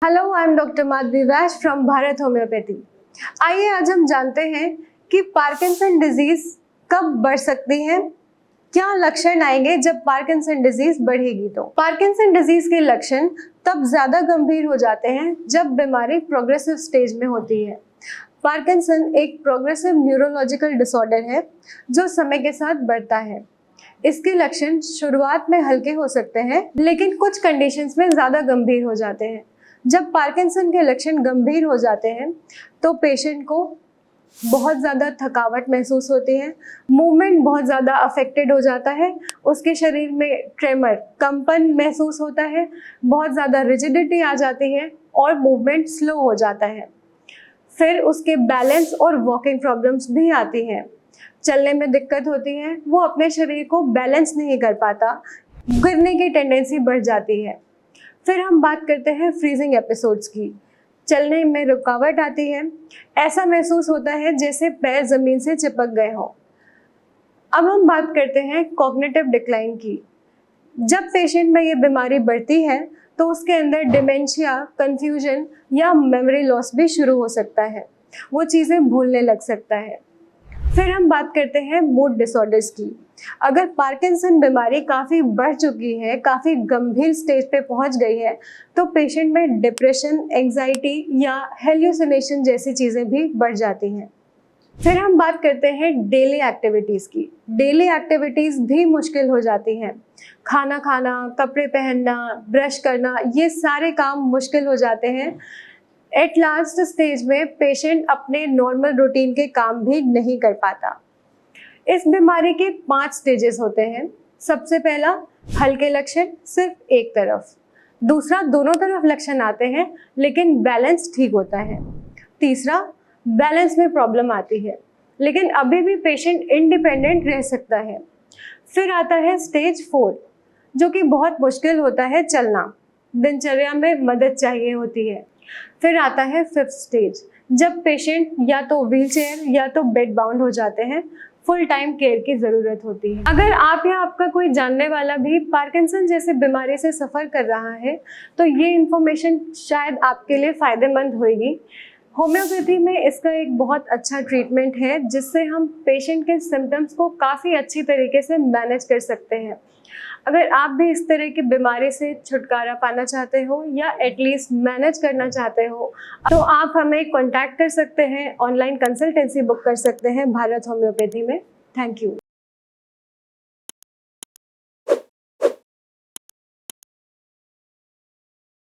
Hello, I am doctor Madhavi Vaish from Bharat homeopathy. आइए आज हम जानते हैं कि पार्किंसन डिजीज कब बढ़ सकती है, क्या लक्षण आएंगे जब पार्किंसन डिजीज बढ़ेगी। तो पार्किंसन डिजीज के लक्षण तब ज्यादा गंभीर हो जाते हैं जब बीमारी प्रोग्रेसिव स्टेज में होती है। पार्किंसन एक प्रोग्रेसिव न्यूरोलॉजिकल डिसऑर्डर है जो समय के साथ बढ़ता है। इसके लक्षण शुरुआत में हल्के हो सकते हैं, लेकिन कुछ कंडीशंस में ज्यादा गंभीर हो जाते हैं। जब पार्किंसन के लक्षण गंभीर हो जाते हैं तो पेशेंट को बहुत ज़्यादा थकावट महसूस होती है, मूवमेंट बहुत ज़्यादा अफेक्टेड हो जाता है, उसके शरीर में ट्रेमर कंपन महसूस होता है, बहुत ज़्यादा रिजिडिटी आ जाती है और मूवमेंट स्लो हो जाता है। फिर उसके बैलेंस और वॉकिंग प्रॉब्लम्स भी आती हैं, चलने में दिक्कत होती है, वो अपने शरीर को बैलेंस नहीं कर पाता, गिरने की टेंडेंसी बढ़ जाती है। फिर हम बात करते हैं फ्रीजिंग एपिसोड्स की। चलने में रुकावट आती है, ऐसा महसूस होता है जैसे पैर जमीन से चिपक गए हों। अब हम बात करते हैं कॉग्निटिव डिक्लाइन की। जब पेशेंट में ये बीमारी बढ़ती है तो उसके अंदर डिमेंशिया, कंफ्यूजन या मेमोरी लॉस भी शुरू हो सकता है, वो चीज़ें भूलने लग सकता है। फिर हम बात करते हैं मूड डिसऑर्डर्स की। अगर पार्किंसन बीमारी काफ़ी बढ़ चुकी है, काफ़ी गंभीर स्टेज पे पहुंच गई है, तो पेशेंट में डिप्रेशन, एंजाइटी या हेल्यूसिनेशन जैसी चीज़ें भी बढ़ जाती हैं। फिर हम बात करते हैं डेली एक्टिविटीज़ की। डेली एक्टिविटीज़ भी मुश्किल हो जाती हैं। खाना खाना, कपड़े पहनना, ब्रश करना, ये सारे काम मुश्किल हो जाते हैं। एट लास्ट स्टेज में पेशेंट अपने नॉर्मल रूटीन के काम भी नहीं कर पाता। इस बीमारी के 5 स्टेजेस होते हैं। सबसे पहला, हल्के लक्षण सिर्फ एक तरफ। दूसरा, दोनों तरफ लक्षण आते हैं लेकिन बैलेंस ठीक होता है। तीसरा, बैलेंस में प्रॉब्लम आती है लेकिन अभी भी पेशेंट इंडिपेंडेंट रह सकता है। फिर आता है स्टेज 4, जो कि बहुत मुश्किल होता है चलना, दिनचर्या में मदद चाहिए होती है। फिर आता है 5th स्टेज, जब पेशेंट या तो व्हीलचेयर या तो बेड बाउंड हो जाते हैं, फुल टाइम केयर की ज़रूरत होती है। अगर आप या आपका कोई जानने वाला भी पार्किंसन जैसे बीमारी से सफ़र कर रहा है तो ये इन्फॉर्मेशन शायद आपके लिए फ़ायदेमंद होगी। होम्योपैथी में इसका एक बहुत अच्छा ट्रीटमेंट है जिससे हम पेशेंट के सिम्टम्स को काफ़ी अच्छी तरीके से मैनेज कर सकते हैं। अगर आप भी इस तरह की बीमारी से छुटकारा पाना चाहते हो या एटलीस्ट मैनेज करना चाहते हो तो आप हमें कांटेक्ट कर सकते हैं, ऑनलाइन कंसल्टेंसी बुक कर सकते हैं भारत होम्योपैथी में। Thank you.